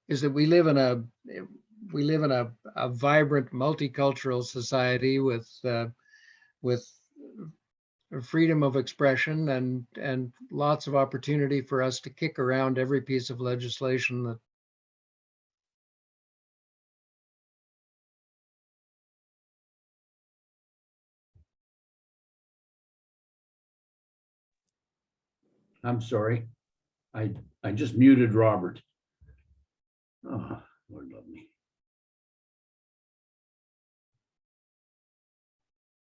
is that we live in a vibrant multicultural society with freedom of expression and lots of opportunity for us to kick around every piece of legislation that I'm sorry. I just muted Robert. Oh, Lord love me.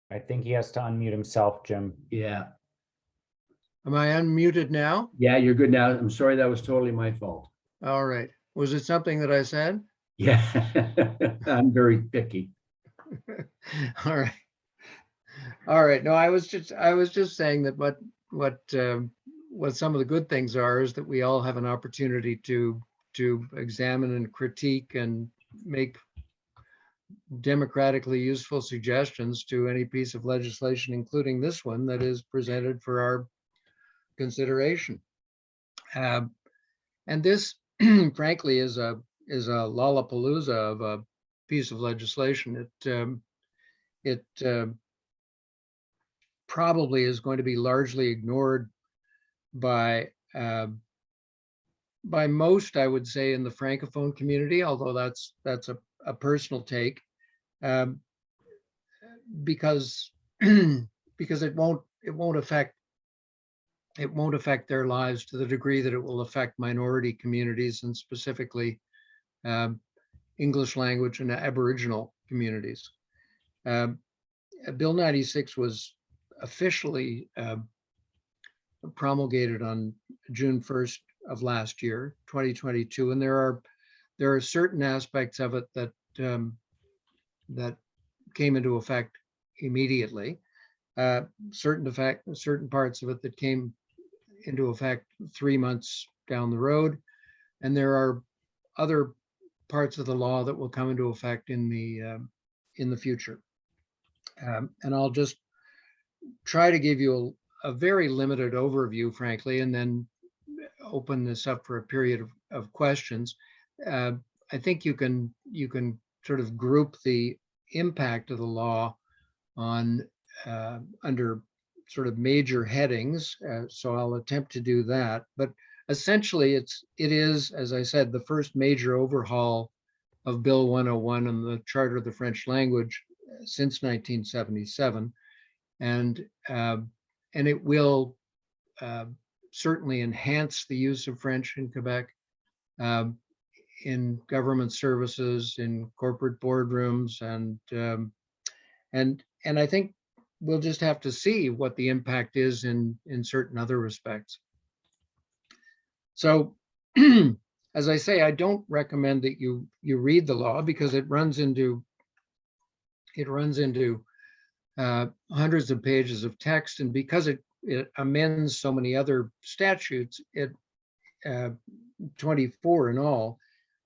I think he has to unmute himself, Jim. Yeah. Am I unmuted now? Yeah, you're good now. I'm sorry. That was totally my fault. All right. Was it something that I said? Yeah. I'm very picky. All right. All right. No, I was just saying that what some of the good things are is that we all have an opportunity to examine and critique and make democratically useful suggestions to any piece of legislation, including this one that is presented for our consideration. And this, frankly, is a lollapalooza of a piece of legislation. It probably is going to be largely ignored by most, I would say, in the Francophone community, although that's a personal take, because because it won't affect their lives to the degree that it will affect minority communities, and specifically English language and Aboriginal communities. Bill 96 was officially promulgated on June 1st of last year, 2022, and there are certain aspects of it that that came into effect immediately. Certain parts of it that came into effect 3 months down the road, and there are other parts of the law that will come into effect in the future. And I'll just try to give you a very limited overview, frankly, and then open this up for a period of questions. I think you can sort of group the impact of the law on under sort of major headings. So I'll attempt to do that. But essentially, it is, as I said, the first major overhaul of Bill 101 and the Charter of the French Language since 1977, and it will certainly enhance the use of French in Quebec, in government services, in corporate boardrooms, and I think we'll just have to see what the impact is in certain other respects. So, as I say, I don't recommend that you read the law, because it runs into hundreds of pages of text, and because it amends so many other statutes, 24 in all,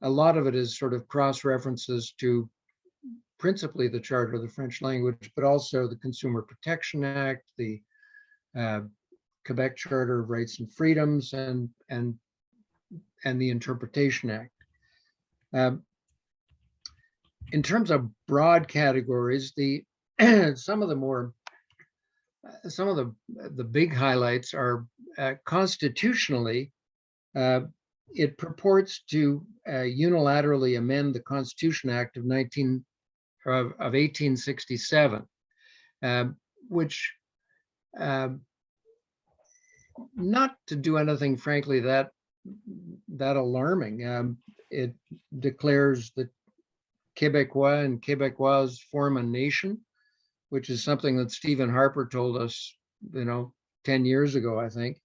a lot of it is sort of cross references to principally the Charter of the French Language, but also the Consumer Protection Act, the Quebec Charter of Rights and Freedoms, and the Interpretation Act. In terms of broad categories, some of the big highlights are constitutionally. It purports to unilaterally amend the Constitution Act of 1867, which not to do anything, frankly, that alarming. It declares that Québécois and Québécoises form a nation, which is something that Stephen Harper told us, 10 years ago, I think.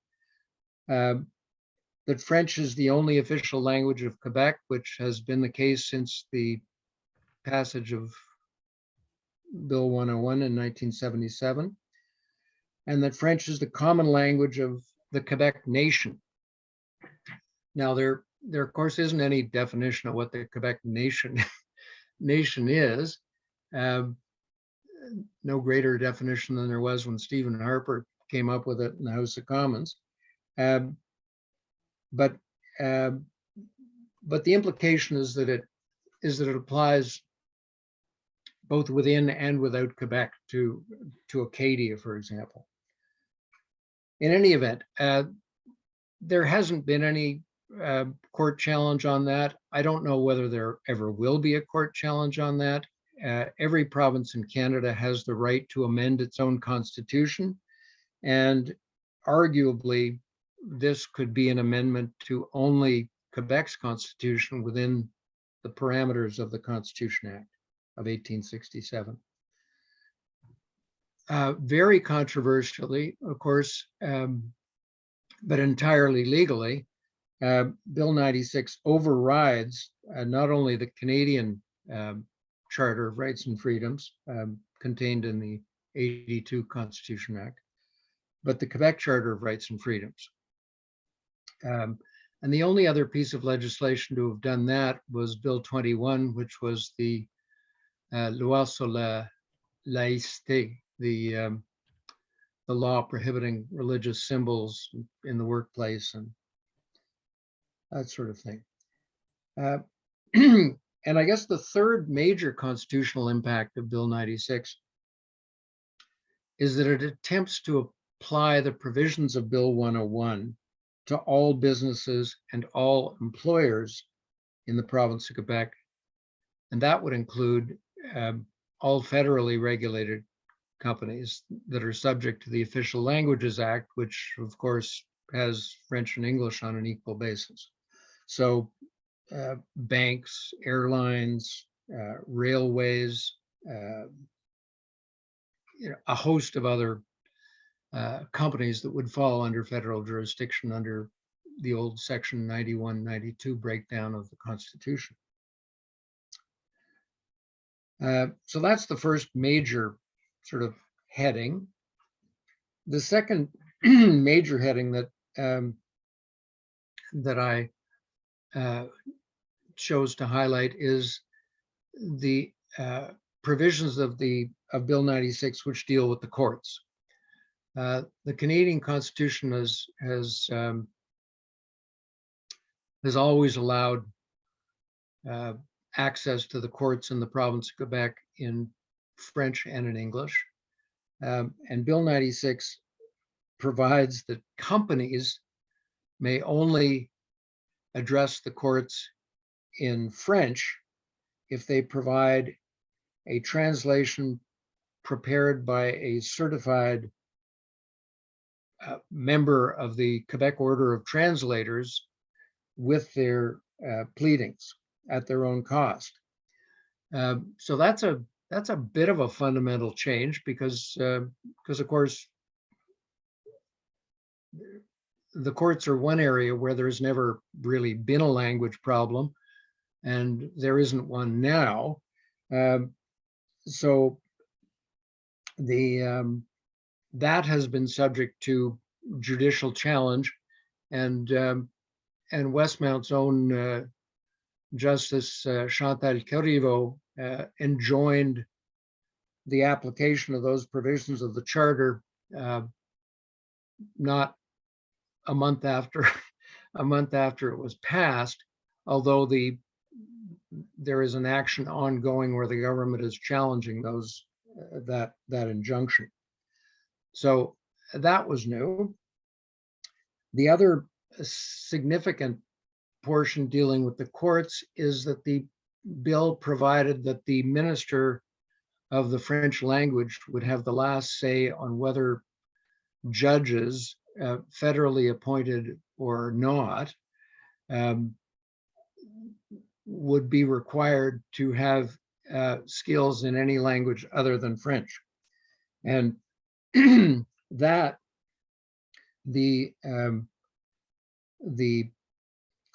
That French is the only official language of Quebec, which has been the case since the passage of Bill 101 in 1977, and that French is the common language of the Quebec nation. Now, there of course isn't any definition of what the Quebec nation is. No greater definition than there was when Stephen Harper came up with it in the House of Commons. but the implication is that it applies both within and without Quebec to Acadia, for example. In any event, there hasn't been any court challenge on that. I don't know whether there ever will be a court challenge on that. Every province in Canada has the right to amend its own constitution, and arguably this could be an amendment to only Quebec's constitution within the parameters of the Constitution Act of 1867. Very controversially, of course, but entirely legally, Bill 96 overrides not only the Canadian Charter of Rights and Freedoms contained in the 82 Constitution Act, but the Quebec Charter of Rights and Freedoms. And the only other piece of legislation to have done that was Bill 21, which was the Loi sur la laïcité, the law prohibiting religious symbols in the workplace and that sort of thing. And I guess the third major constitutional impact of Bill 96 is that it attempts to apply the provisions of Bill 101 to all businesses and all employers in the province of Quebec. And that would include all federally regulated companies that are subject to the Official Languages Act, which of course has French and English on an equal basis. So banks, airlines, railways, a host of other companies that would fall under federal jurisdiction under the old Section 91, 92 breakdown of the Constitution. So that's the first major sort of heading. The second major heading that I chose to highlight is the provisions of Bill 96, which deal with the courts. The Canadian Constitution has always allowed access to the courts in the province of Quebec in French and in English. And Bill 96 provides that companies may only address the courts in French if they provide a translation prepared by a certified member of the Quebec Order of Translators with their pleadings at their own cost. So that's a bit of a fundamental change because of course the courts are one area where there's never really been a language problem, and there isn't one now. So that has been subject to judicial challenge, and Westmount's own Justice Chantal Corriveau enjoined the application of those provisions of the charter not a month after it was passed, although there is an action ongoing where the government is challenging that injunction. So that was new. The other significant portion dealing with the courts is that the bill provided that the Minister of the French language would have the last say on whether judges, federally appointed or not, would be required to have skills in any language other than French. And that the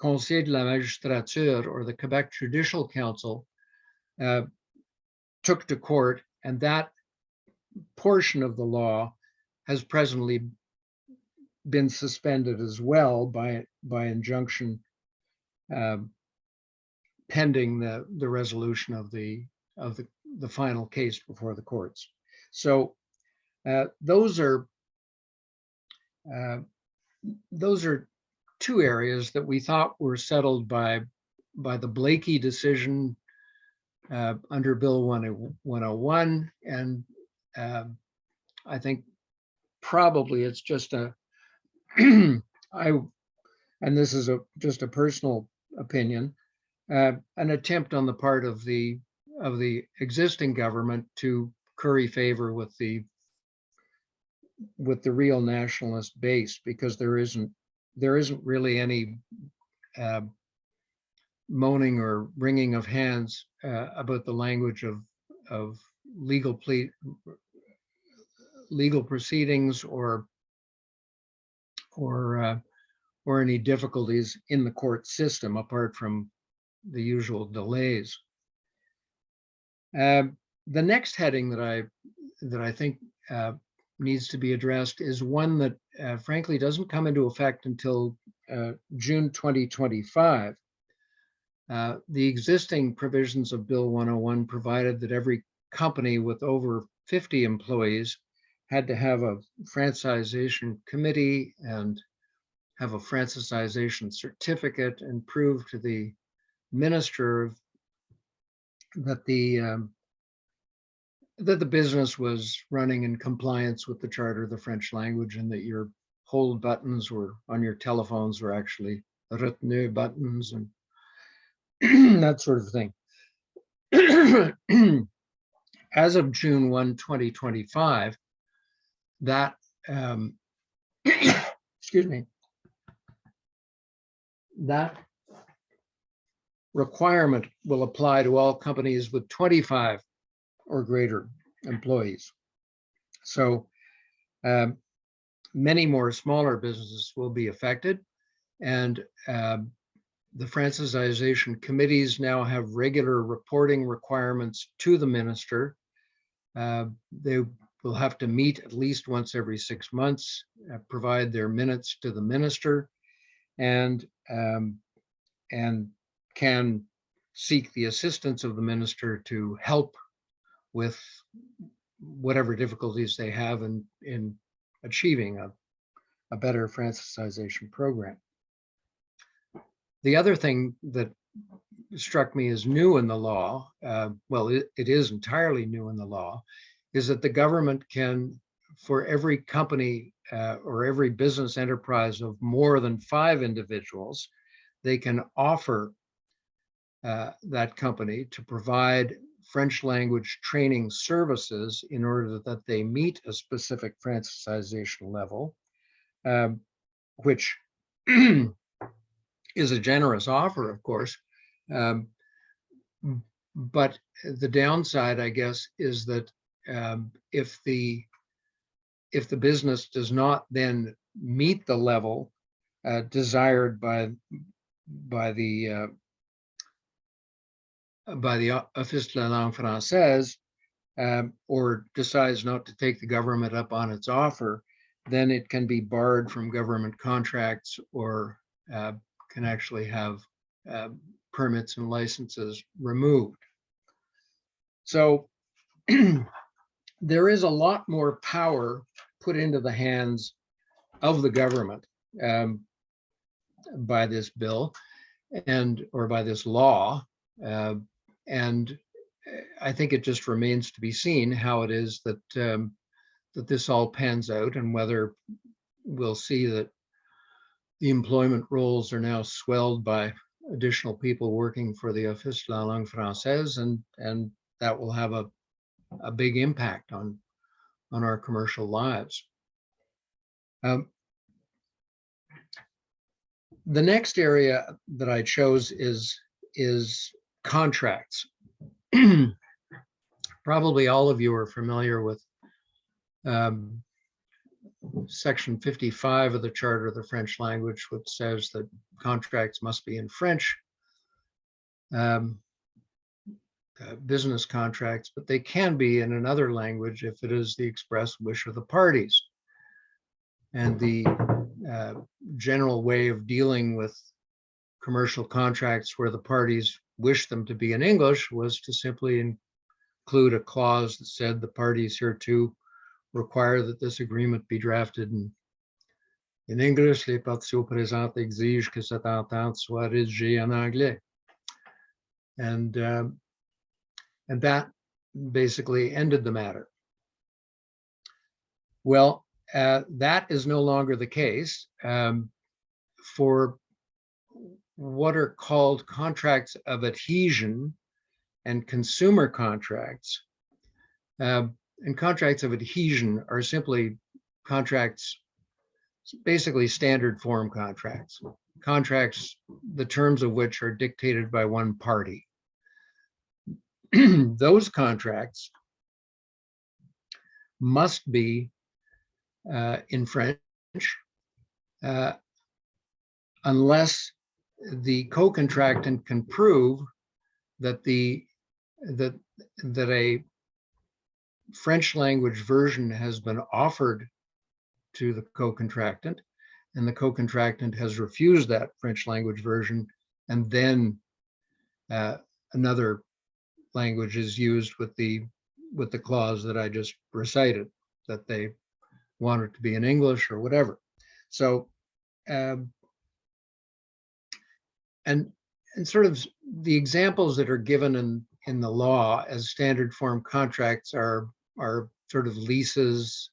Conseil de la Magistrature, or the Quebec Judicial Council, took to court, and that portion of the law has presently been suspended as well by injunction, pending the resolution of the final case before the courts. So those are two areas that we thought were settled by the Blakey decision under Bill 101. And I think probably it's just and this is just a personal opinion, an attempt on the part of the existing government to curry favor with the real nationalist base, because there isn't really any moaning or wringing of hands about the language of legal proceedings or any difficulties in the court system, apart from the usual delays. The next heading that I think needs to be addressed is one that frankly doesn't come into effect until June 2025. The existing provisions of Bill 101 provided that every company with over 50 employees had to have a franchisation committee and have a franchisation certificate and prove to the minister that the business was running in compliance with the Charter of the French language, and that your hold buttons were on your telephones were actually retenue buttons and that sort of thing. As of June 1, 2025, that excuse me, that requirement will apply to all companies with 25 or greater employees. So many more smaller businesses will be affected, and the franchisation committees now have regular reporting requirements to the minister. They will have to meet at least once every 6 months, provide their minutes to the minister, and can seek the assistance of the minister to help with whatever difficulties they have in achieving a better franchisation program. The other thing that struck me as new in the law, well, it is entirely new in the law, is that the government can, for every company or every business enterprise of more than 5 individuals, they can offer that company to provide French language training services in order that they meet a specific franchisation level, which is a generous offer, of course. But the downside, I guess, is that if the business does not then meet the level desired by the Office de la Langue Française, or decides not to take the government up on its offer, then it can be barred from government contracts, or can actually have permits and licenses removed. So there is a lot more power put into the hands of the government by this bill or by this law. And I think it just remains to be seen how it is that that this all pans out, and whether we'll see that the employment roles are now swelled by additional people working for the Office de la Langue Française, and that will have a big impact on our commercial lives. The next area that I chose is contracts. Probably all of you are familiar with Section 55 of the Charter of the French language, which says that contracts must be in French, business contracts, but they can be in another language if it is the express wish of the parties. And the general way of dealing with commercial contracts where the parties wish them to be in English was to simply include a clause that said the parties hereto require that this agreement be drafted In English, les parties présentes exigent que cette entente soit rédigée en anglais. And that basically ended the matter. Well, that is no longer the case for what are called contracts of adhesion and consumer contracts. And contracts of adhesion are simply contracts, basically standard form contracts, the terms of which are dictated by one party. Those contracts must be in French unless the co-contractant can prove that that a French language version has been offered to the co-contractant, and the co-contractant has refused that French language version, and then another language is used with the clause that I just recited, that they want it to be in English or whatever. So and sort of the examples that are given in the law as standard form contracts are sort of leases,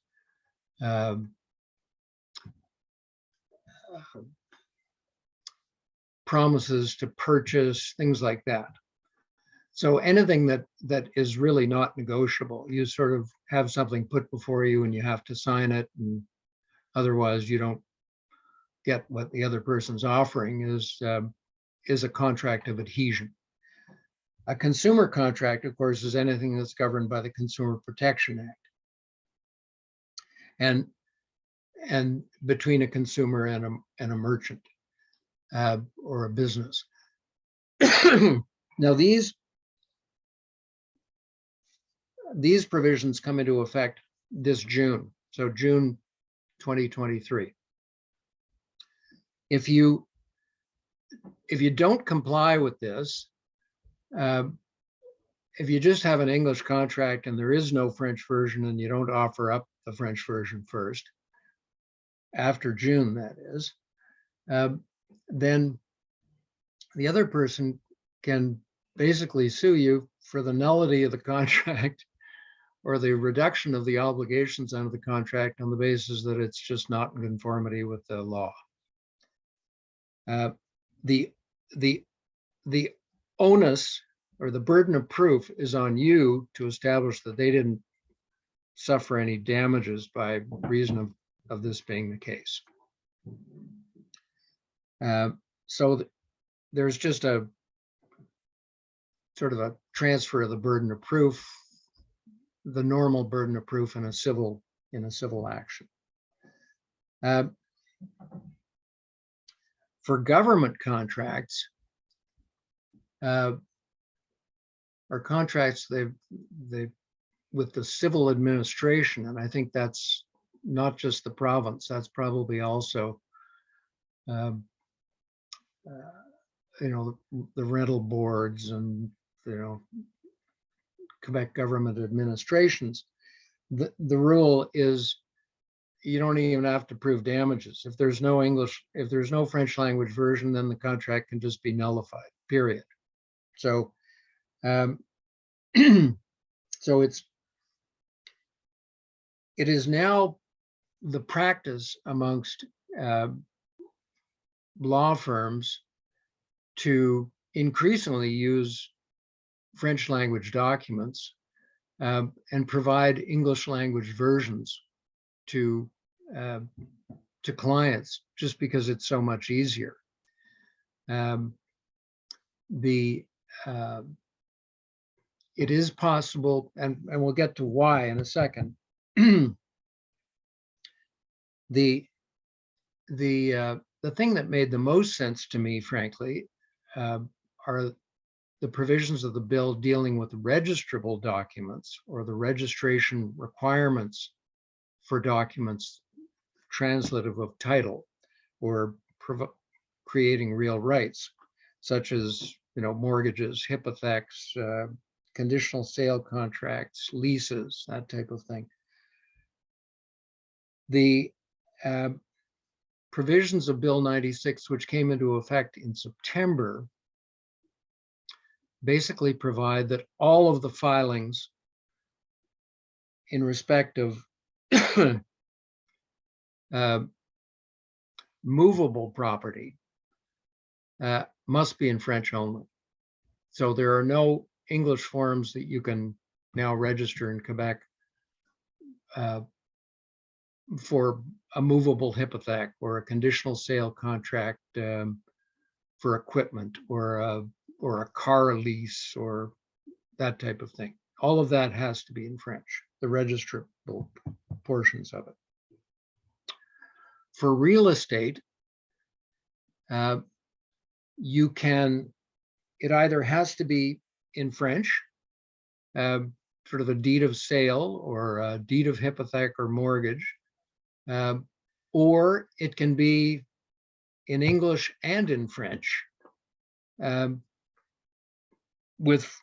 promises to purchase, things like that. So anything that is really not negotiable, you sort of have something put before you and you have to sign it, and otherwise you don't get what the other person's offering, is a contract of adhesion. A consumer contract, of course, is anything that's governed by the Consumer Protection Act, and between a consumer and a merchant or a business. Now these provisions come into effect this June, so June 2023. If you don't comply with this, if you just have an English contract and there is no French version, and you don't offer up the French version first, after June that is, then the other person can basically sue you for the nullity of the contract or the reduction of the obligations under the contract on the basis that it's just not in conformity with the law. The onus or the burden of proof is on you to establish that they didn't suffer any damages by reason of this being the case. So there's just a sort of a transfer of the burden of proof, the normal burden of proof in a civil action. For government contracts, or contracts they with the civil administration, and I think that's not just the province, that's probably also the rental boards and Quebec government administrations. The rule is you don't even have to prove damages. If there's no French language version, then the contract can just be nullified, period. So so it is now the practice amongst law firms to increasingly use French language documents and provide English language versions to clients, just because it's so much easier. It is possible, and we'll get to why in a second. The thing that made the most sense to me, frankly, are the provisions of the bill dealing with registrable documents, or the registration requirements for documents translative of title, or creating real rights, such as mortgages, hypothecs, conditional sale contracts, leases, that type of thing. The provisions of Bill 96, which came into effect in September, basically provide that all of the filings in respect of movable property must be in French only. So there are no English forms that you can now register in Quebec for a movable hypothec or a conditional sale contract for equipment or a car lease or that type of thing. All of that has to be in French, the registrable portions of it. For real estate, you can, it either has to be in French, sort of a deed of sale or a deed of hypothec or mortgage, or it can be in English and in French, with,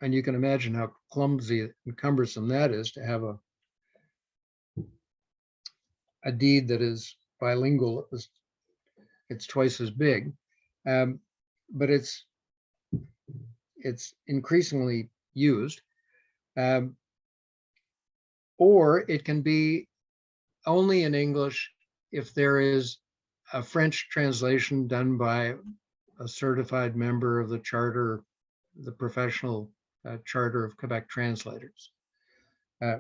and you can imagine how clumsy and cumbersome that is to have a deed that is bilingual. It's twice as big, but it's increasingly used. Or it can be only in English if there is a French translation done by a certified member of the charter, the professional charter of Quebec translators,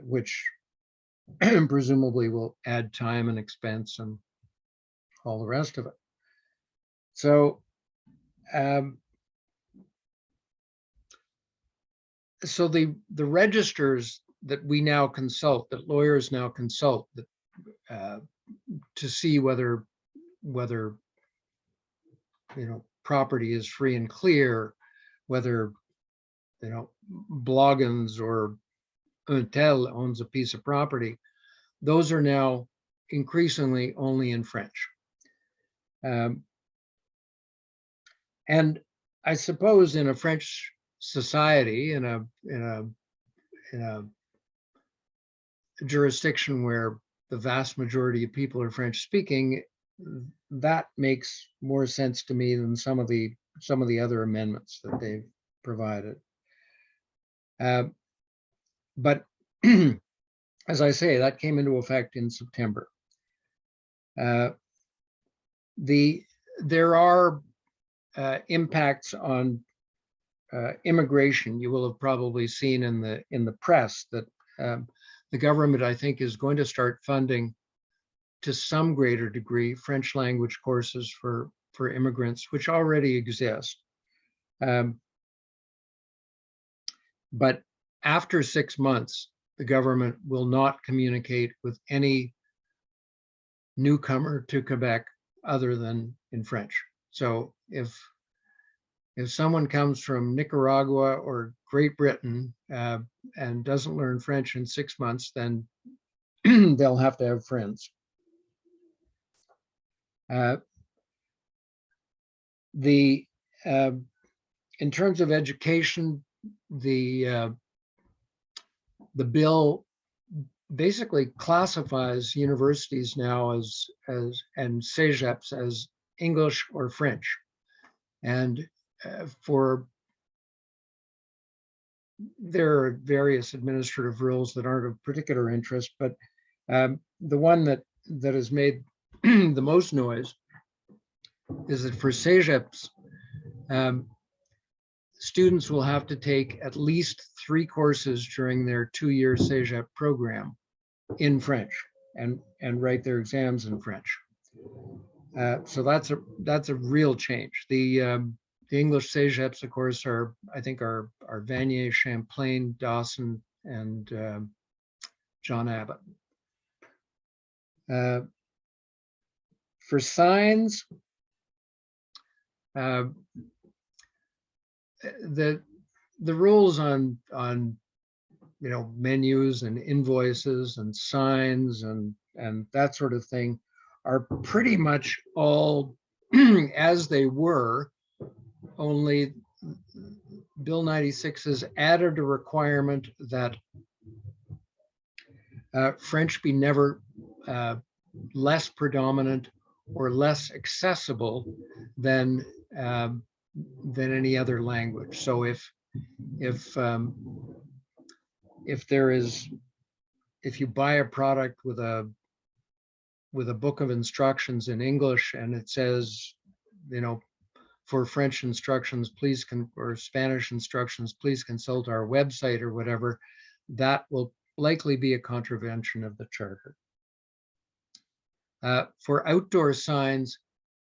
which presumably will add time and expense and all the rest of it. So, so the registers that we now consult, that lawyers now consult, that, to see whether property is free and clear, whether Bloggins or Untel owns a piece of property, those are now increasingly only in French. And I suppose in a French society, in a jurisdiction where the vast majority of people are French speaking, that makes more sense to me than some of the other amendments that they've provided. But as I say, that came into effect in September. There are impacts on immigration. You will have probably seen in the press that the government, I think, is going to start funding to some greater degree French language courses for immigrants, which already exist. But after 6 months, the government will not communicate with any newcomer to Quebec other than in French. So if someone comes from Nicaragua or Great Britain and doesn't learn French in 6 months, then they'll have to have friends. In terms of education, the bill basically classifies universities now and cégeps as English or French, and there are various administrative rules that aren't of particular interest, but the one that has made the most noise is that for cégeps, students will have to take at least 3 courses during their 2-year cégep program in French and write their exams in French. So that's a real change. The English cégeps, of course, I think are Vanier, Champlain, Dawson, and John Abbott. For signs, the rules on menus and invoices and signs and that sort of thing are pretty much all as they were, only Bill 96 has added a requirement that French be never less predominant or less accessible than any other language. So if you buy a product with a book of instructions in English and it says, for French instructions, please or Spanish instructions, please consult our website or whatever, that will likely be a contravention of the charter. For outdoor signs,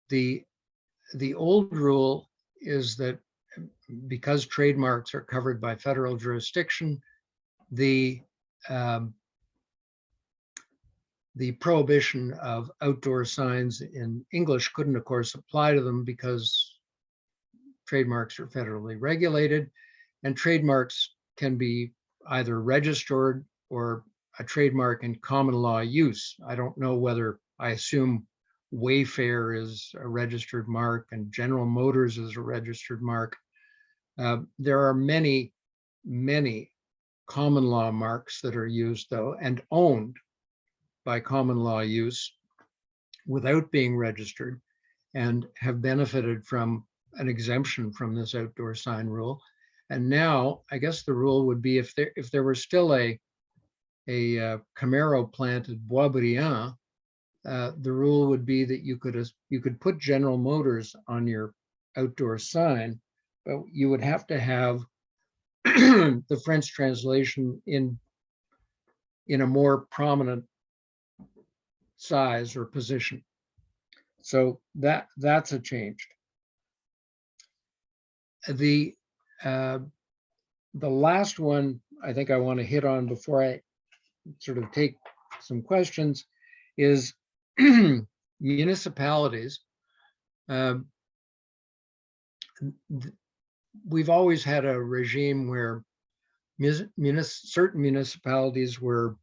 the old rule is that because trademarks are covered by federal jurisdiction, the prohibition of outdoor signs in English couldn't, of course, apply to them because trademarks are federally regulated, and trademarks can be either registered or a trademark in common law use. I don't know whether, I assume Wayfair is a registered mark and General Motors is a registered mark. There are many, many common law marks that are used, though, and owned by common law use without being registered and have benefited from an exemption from this outdoor sign rule. And now, I guess the rule would be if there were still a Camaro plant at Boisbriand, the rule would be that you could put General Motors on your outdoor sign, but you would have to have the French translation in a more prominent size or position. So that's a change. The last one I think I want to hit on before I sort of take some questions is municipalities. We've always had a regime where certain municipalities were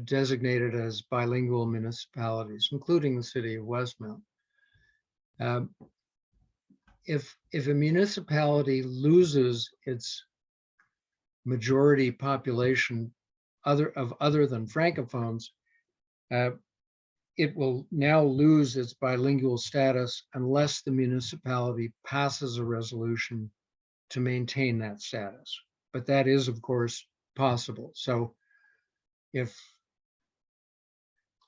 designated as bilingual municipalities, including the city of Westmount. If a municipality loses its majority population other than francophones, it will now lose its bilingual status unless the municipality passes a resolution to maintain that status. But that is, of course, possible. So if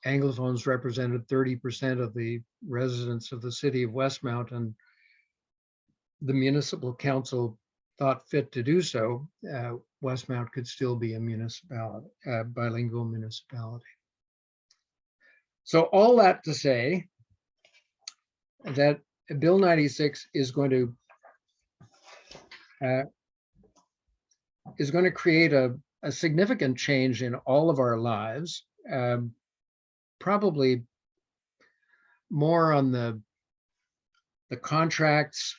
Anglophones represented 30% of the residents of the city of Westmount and the municipal council thought fit to do so, Westmount could still be a municipality, a bilingual municipality. So all that to say that Bill 96 is going to create a significant change in all of our lives, probably more on the contracts,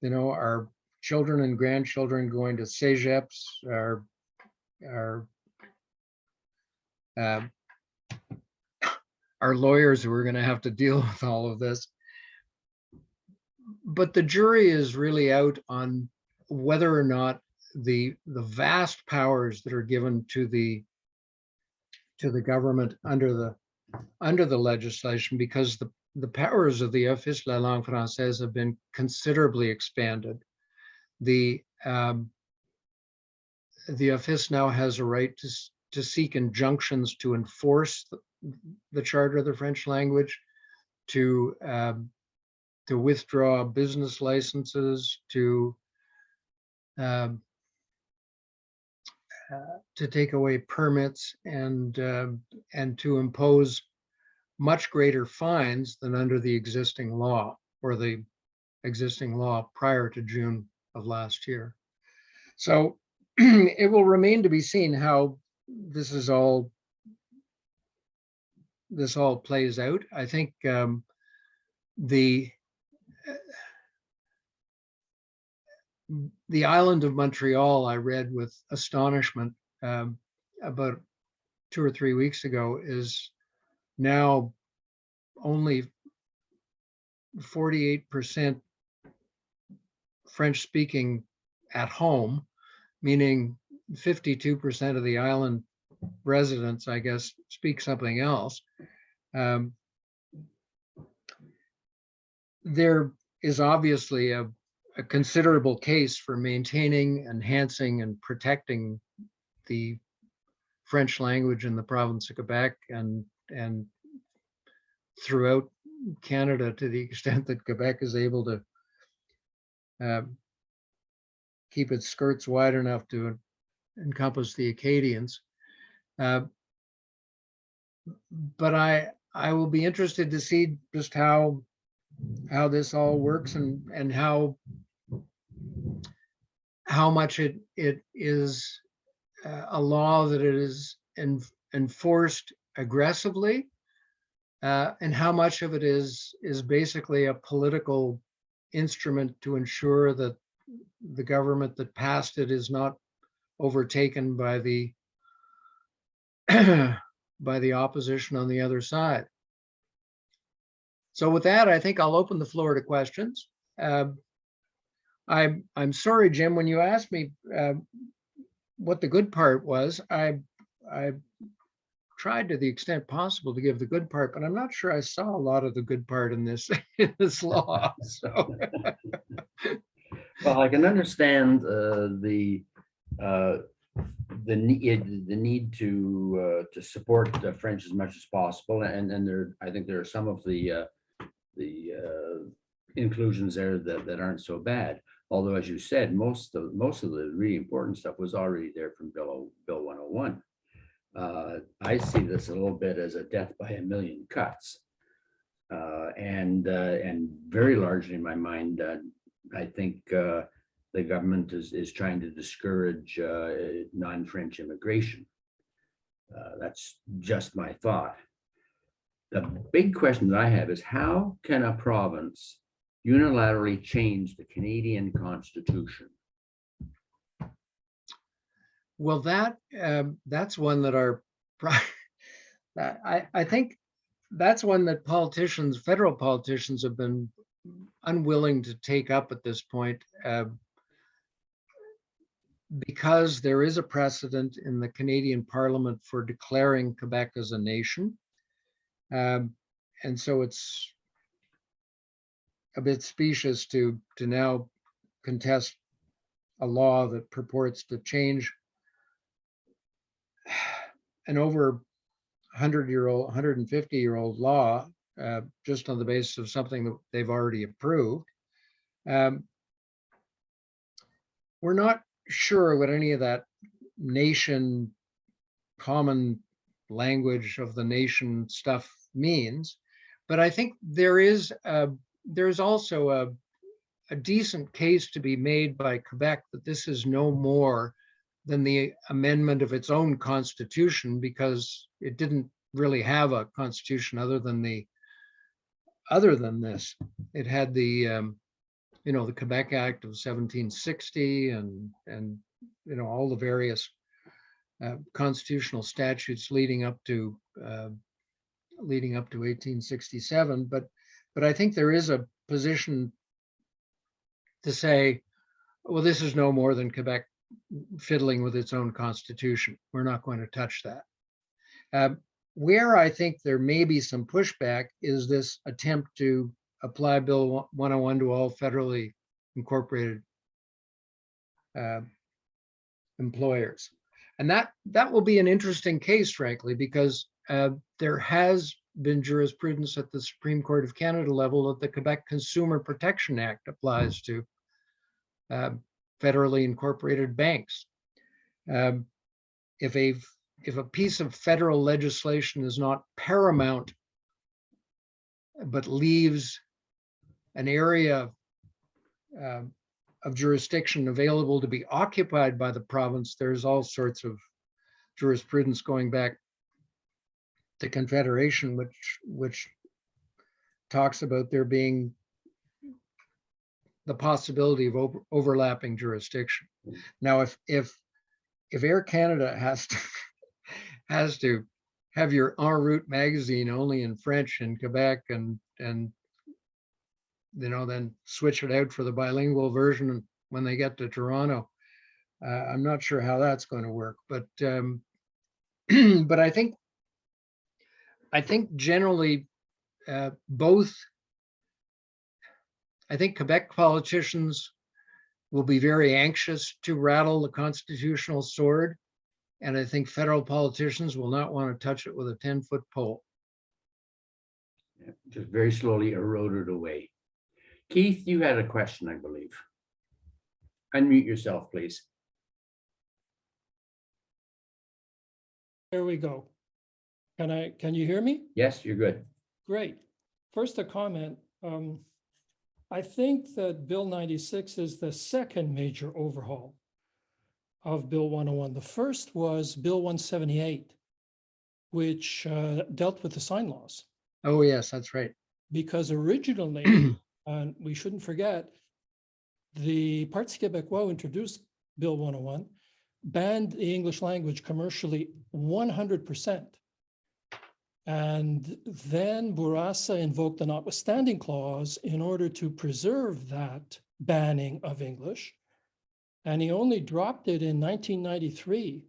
our children and grandchildren going to cégeps, our lawyers who are going to have to deal with all of this. But the jury is really out on whether or not the vast powers that are given to the government under the legislation, because the powers of the Office de la Langue Française have been considerably expanded. The Office now has a right to seek injunctions to enforce the Charter of the French language, to withdraw business licenses, to take away permits, and to impose much greater fines than under the existing law, or the existing law prior to June of last year. So it will remain to be seen how this all plays out. I think the island of Montreal, I read with astonishment about 2 or 3 weeks ago, is now only 48% French speaking at home, meaning 52% of the island residents, I guess, speak something else. there is obviously a considerable case for maintaining, enhancing, and protecting the French language in the province of Quebec and throughout Canada, to the extent that Quebec is able to keep its skirts wide enough to encompass the Acadians. But I will be interested to see just how this all works and how much it is a law that it is enforced aggressively, and how much of it is basically a political instrument to ensure that the government that passed it is not overtaken by the by the opposition on the other side. So with that, I think I'll open the floor to questions. I'm sorry, Jim, when you asked me what the good part was, I tried to the extent possible to give the good part, but I'm not sure I saw a lot of the good part in this law. So, Well, I can understand the need to support the French as much as possible, and there, I think there are some of the inclusions there that aren't so bad. Although, as you said, most of the really important stuff was already there from Bill 101. I see this a little bit as a death by a million cuts, and very largely in my mind, I think the government is trying to discourage non-French immigration. That's just my thought. The big question that I have is, how can a province unilaterally change the Canadian Constitution? well, that's one that I think that's one that federal politicians have been unwilling to take up at this point, because there is a precedent in the Canadian Parliament for declaring Quebec as a nation. And so it's a bit specious to now contest a law that purports to change an over 100-year-old, 150-year-old law just on the basis of something that they've already approved. We're not sure what any of that nation, common language of the nation stuff means, but I think there's also a decent case to be made by Quebec that this is no more than the amendment of its own constitution, because it didn't really have a constitution other than this. It had the the Quebec Act of 1760 and all the various constitutional statutes leading up to 1867. But I think there is a position to say, well, this is no more than Quebec fiddling with its own constitution. We're not going to touch that. Where I think there may be some pushback is this attempt to apply Bill 101 to all federally incorporated employers. And that will be an interesting case, frankly, because there has been jurisprudence at the Supreme Court of Canada level that the Quebec Consumer Protection Act applies to federally incorporated banks. If a piece of federal legislation is not paramount, but leaves an area of jurisdiction available to be occupied by the province, there's all sorts of jurisprudence going back to Confederation, which talks about there being the possibility of overlapping jurisdiction. Now, if Air Canada has to have your en route magazine only in French in Quebec and then switch it out for the bilingual version when they get to Toronto, I'm not sure how that's going to work. But but I think generally both I think Quebec politicians will be very anxious to rattle the constitutional sword. And I think federal politicians will not want to touch it with a 10-foot pole. Yeah, just very slowly eroded away. Keith, you had a question, I believe. Unmute yourself, please. There we go. Can you hear me? Yes, you're good. Great. First, a comment. I think that Bill 96 is the second major overhaul of Bill 101. The first was Bill 178, which dealt with the sign laws. Oh, yes, that's right. Because originally, and we shouldn't forget, the Participation Quebec introduced Bill 101, banned the English language commercially 100%. And then Bourassa invoked the notwithstanding clause in order to preserve that banning of English. And he only dropped it in 1993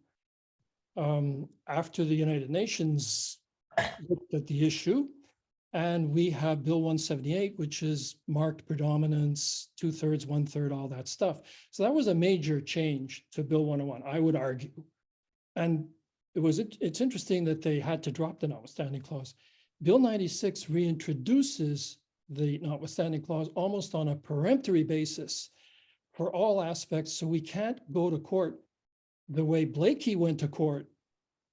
after the United Nations looked at the issue. And we have Bill 178, which is marked predominance, 2/3, 1/3, all that stuff. So that was a major change to Bill 101, I would argue. And it's interesting that they had to drop the notwithstanding clause. Bill 96 reintroduces the notwithstanding clause almost on a peremptory basis for all aspects. So we can't go to court the way Blakey went to court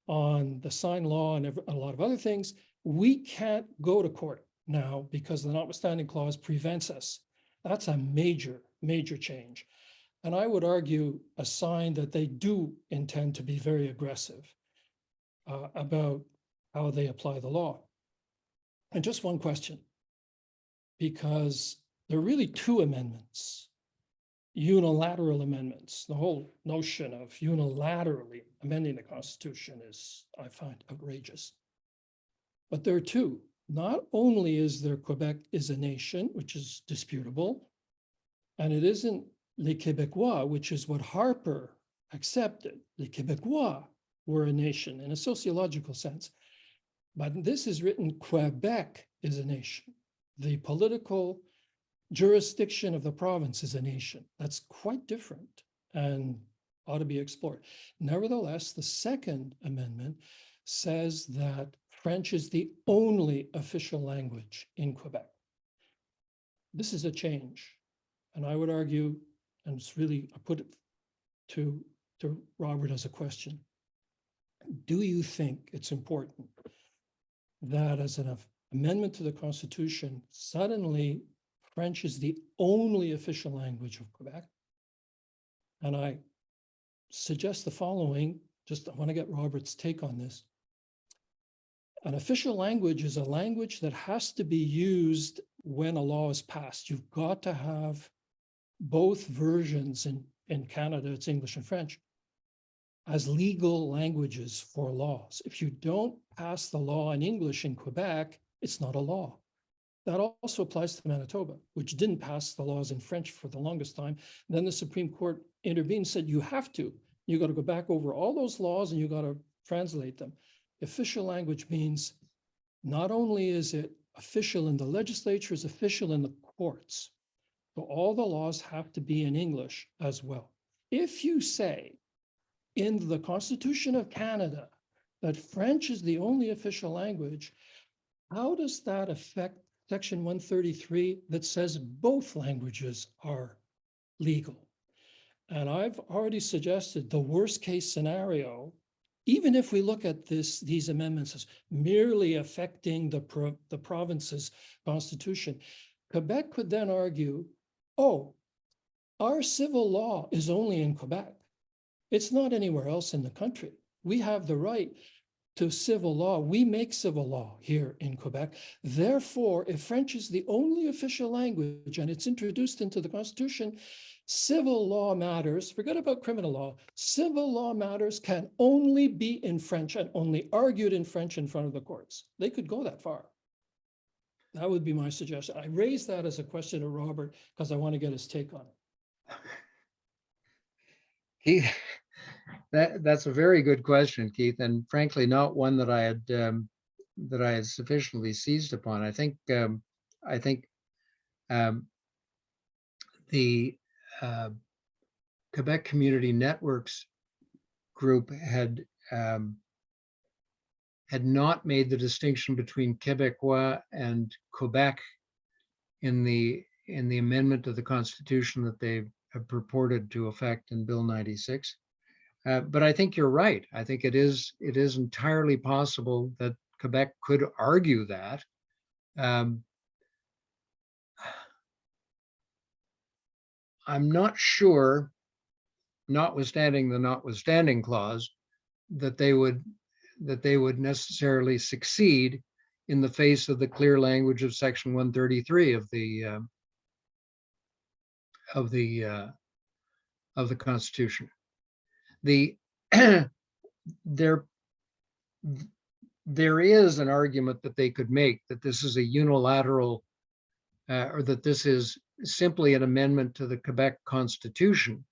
on the sign law and a lot of other things. We can't go to court now because the notwithstanding clause prevents us. That's a major, major change. And I would argue a sign that they do intend to be very aggressive about how they apply the law. And just one question, because there are really two amendments, unilateral amendments. The whole notion of unilaterally amending the Constitution is, I find, outrageous. But there are two. Not only is there Quebec is a nation, which is disputable, and it isn't les Québécois, which is what Harper accepted. Les Québécois were a nation in a sociological sense. But this is written, Quebec is a nation. The political jurisdiction of the province is a nation. That's quite different and ought to be explored. Nevertheless, the Second Amendment says that French is the only official language in Quebec. This is a change. And I would argue, and it's really, I put it to Robert as a question. Do you think it's important that as an amendment to the Constitution, suddenly French is the only official language of Quebec? And I suggest the following, I want to get Robert's take on this. An official language is a language that has to be used when a law is passed. You've got to have both versions in Canada, it's English and French, as legal languages for laws. If you don't pass the law in English in Quebec, it's not a law. That also applies to Manitoba, which didn't pass the laws in French for the longest time. Then the Supreme Court intervened, said you have to. You got to go back over all those laws and you got to translate them. Official language means not only is it official in the legislature, it's official in the courts. So all the laws have to be in English as well. If you say in the Constitution of Canada that French is the only official language, how does that affect Section 133 that says both languages are legal? And I've already suggested the worst case scenario, even if we look at these amendments as merely affecting the province's constitution, Quebec could then argue, oh, our civil law is only in Quebec. It's not anywhere else in the country. We have the right to civil law. We make civil law here in Quebec. Therefore, if French is the only official language and it's introduced into the Constitution, civil law matters, forget about criminal law, civil law matters can only be in French and only argued in French in front of the courts. They could go that far. That would be my suggestion. I raised that as a question to Robert because I want to get his take on it. That's a very good question, Keith, and frankly, not one that I had sufficiently seized upon. I think the Quebec Community Networks group had not made the distinction between Quebecois and Quebec in the amendment of the Constitution that they have purported to effect in Bill 96. But I think you're right. I think it is entirely possible that Quebec could argue that. I'm not sure, notwithstanding the notwithstanding clause, that they would necessarily succeed in the face of the clear language of Section 133 of the Constitution. There is an argument that they could make that this is a unilateral, or that this is simply an amendment to the Quebec Constitution.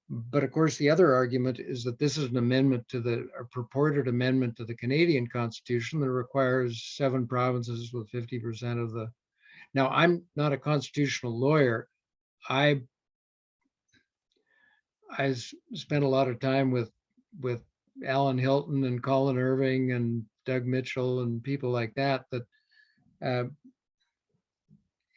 But of course, the other argument is that this is an amendment to a purported amendment to the Canadian Constitution that requires 7 provinces with 50% of the. Now, I'm not a constitutional lawyer. I spent a lot of time with Alan Hilton and Colin Irving and Doug Mitchell and people like that.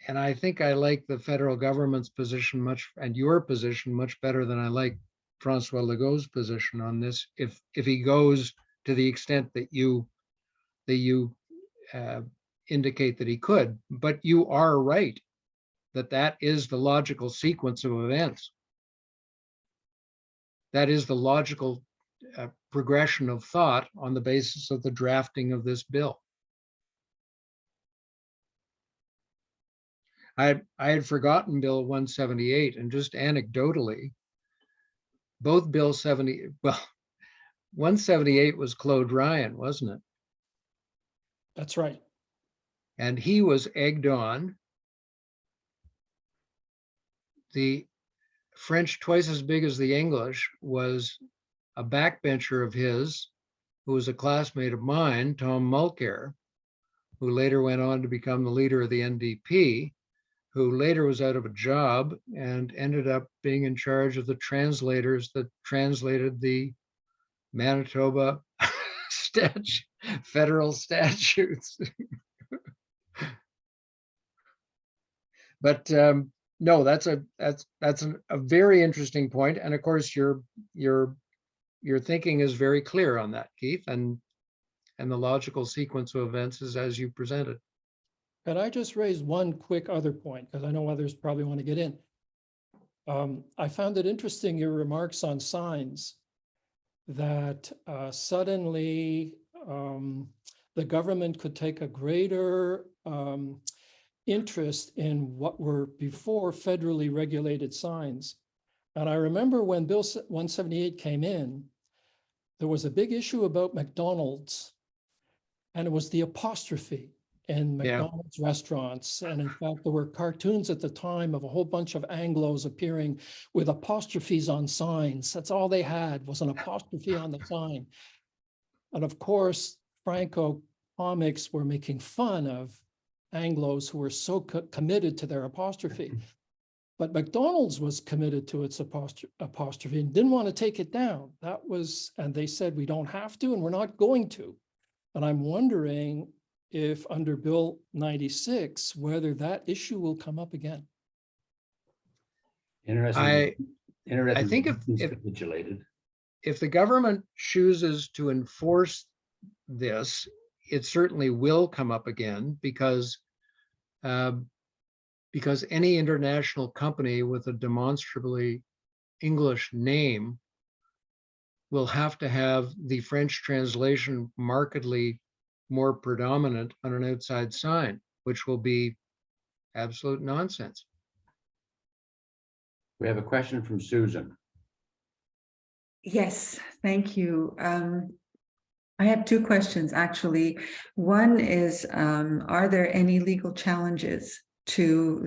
And I think I like the federal government's position and your position much better than I like Francois Legault's position on this. If he goes to the extent that you indicate that he could, but you are right that is the logical sequence of events. That is the logical progression of thought on the basis of the drafting of this bill. I had forgotten Bill 178, and just anecdotally, both Bill 178 was Claude Ryan, wasn't it? That's right. And he was egged on. The French, twice as big as the English, was a backbencher of his, who was a classmate of mine, Tom Mulcair, who later went on to become the leader of the NDP, who later was out of a job and ended up being in charge of the translators that translated the Manitoba federal statutes. But no, that's a very interesting point. And of course, your thinking is very clear on that, Keith, and the logical sequence of events is as you presented. Could I just raise one quick other point, because I know others probably want to get in. I found it interesting, your remarks on signs, that suddenly the government could take a greater interest in what were before federally regulated signs. And I remember when Bill 178 came in, there was a big issue about McDonald's, and it was the apostrophe in McDonald's restaurants. And in fact, there were cartoons at the time of a whole bunch of Anglos appearing with apostrophes on signs. That's all they had, was an apostrophe on the sign. And of course, Franco comics were making fun of Anglos who were so committed to their apostrophe. But McDonald's was committed to its apostrophe and didn't want to take it down. And they said, we don't have to, and we're not going to. And I'm wondering if under Bill 96, whether that issue will come up again. Interesting. I think if the government chooses to enforce this, it certainly will come up again, because any international company with a demonstrably English name will have to have the French translation markedly more predominant on an outside sign, which will be absolute nonsense. We have a question from Susan. Yes, thank you. I have 2 questions, actually. One is, are there any legal challenges to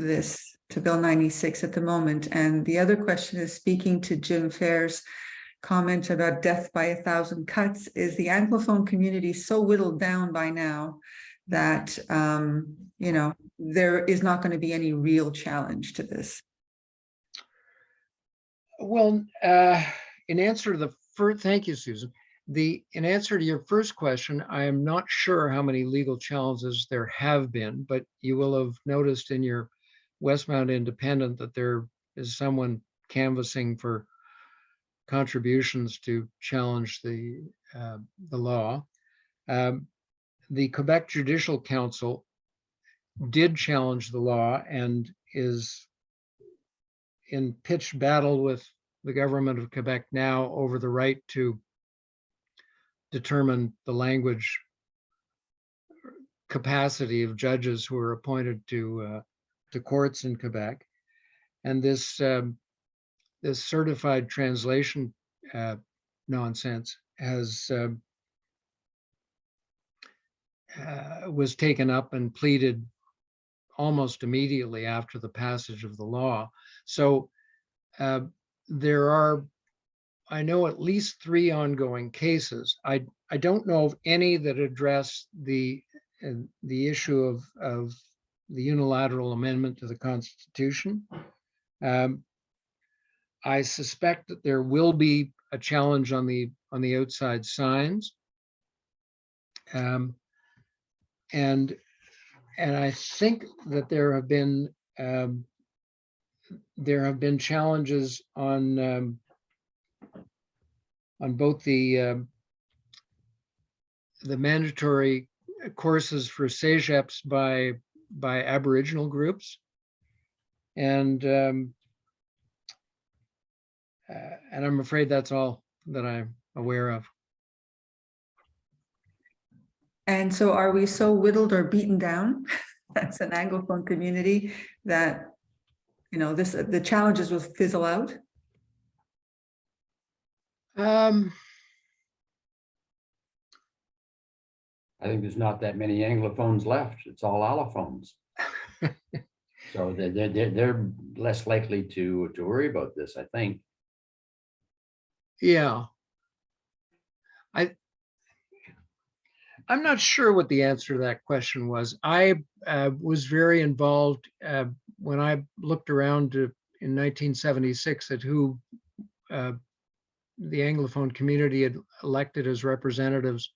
Bill 96 at the moment? And the other question is, speaking to Jim Fair's comment about death by 1,000 cuts, is the Anglophone community so whittled down by now that, there is not going to be any real challenge to this? Well, in answer to the first, thank you, Susan. In answer to your first question, I am not sure how many legal challenges there have been, but you will have noticed in your Westmount Independent that there is someone canvassing for contributions to challenge the law. The Quebec Judicial Council did challenge the law and is in pitched battle with the government of Quebec now over the right to determine the language capacity of judges who are appointed to courts in Quebec. And this this certified translation nonsense has was taken up and pleaded almost immediately after the passage of the law. So there are, I know, at least 3 ongoing cases. I don't know of any that address the issue of the unilateral amendment to the Constitution. I suspect that there will be a challenge on the outside signs. And I think that there have been challenges on both the mandatory courses for CEGEPs by Aboriginal groups, and I'm afraid that's all that I'm aware of. And so are we so whittled or beaten down as an Anglophone community that, you know, the challenges will fizzle out? I think there's not that many Anglophones left. It's all allophones. So they're less likely to worry about this, I think. Yeah. I'm not sure what the answer to that question was. I was very involved when I looked around in 1976 at who the Anglophone community had elected as representatives.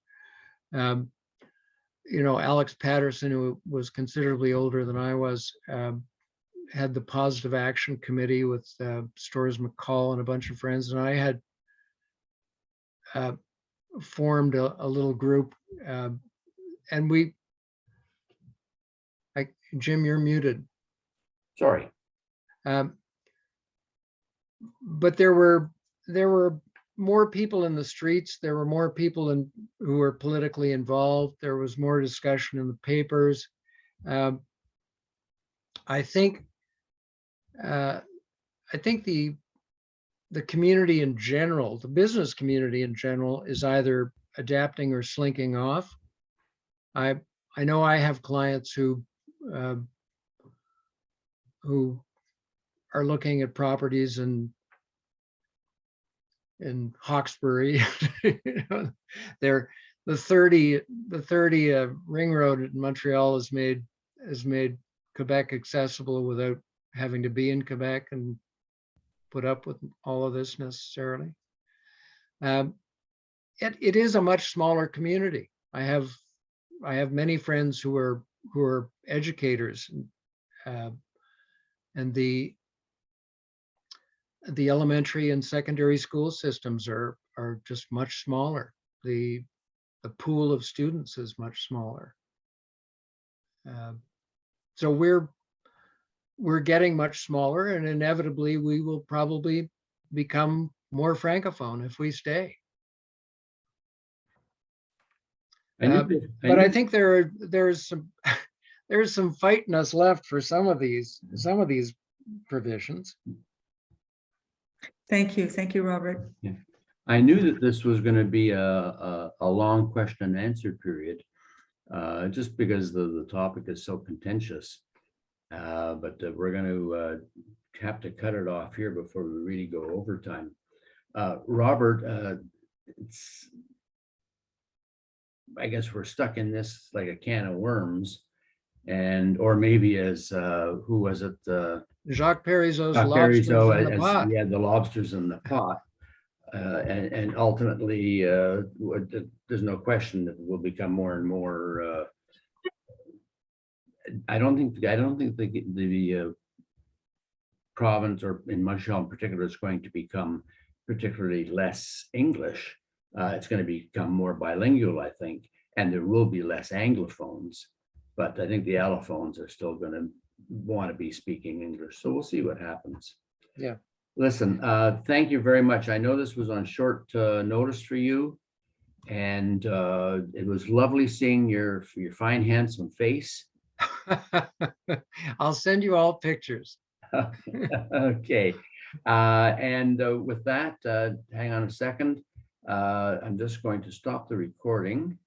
You know, Alex Patterson, who was considerably older than I was, had the Positive Action Committee with Storrs McCall and a bunch of friends, and I had formed a little group, and we, like, Jim, you're muted. Sorry. But there were more people in the streets. There were more people who were politically involved. There was more discussion in the papers. I think the community in general, the business community in general, is either adapting or slinking off. I know I have clients who are looking at properties in Hawkesbury. You know, the 30 ring road in Montreal has made Quebec accessible without having to be in Quebec and put up with all of this necessarily. It is a much smaller community. I have many friends who are educators, and the elementary and secondary school systems are just much smaller. The pool of students is much smaller. So we're getting much smaller, and inevitably we will probably become more Francophone if we stay. But I think there's some fight in us left for some of these provisions. Thank you, Robert. Yeah. I knew that this was going to be a long question and answer period, just because the topic is so contentious. But we're going to have to cut it off here before we really go overtime. Robert, I guess we're stuck in this like a can of worms. And, or maybe as, who was it? Jacques Parizeau's Jacques lobsters Parizeau, in the as pot. we had the lobsters in the pot. And ultimately, there's no question that it will become more and more. I don't think the province, or in Montreal in particular, is going to become particularly less English. It's going to become more bilingual, I think, and there will be less Anglophones. But I think the allophones are still going to want to be speaking English. So we'll see what happens. Yeah. Listen, thank you very much. I know this was on short notice for you, and it was lovely seeing your fine, handsome face. I'll send you all pictures. Okay, and with that, hang on a second. I'm just going to stop the recording.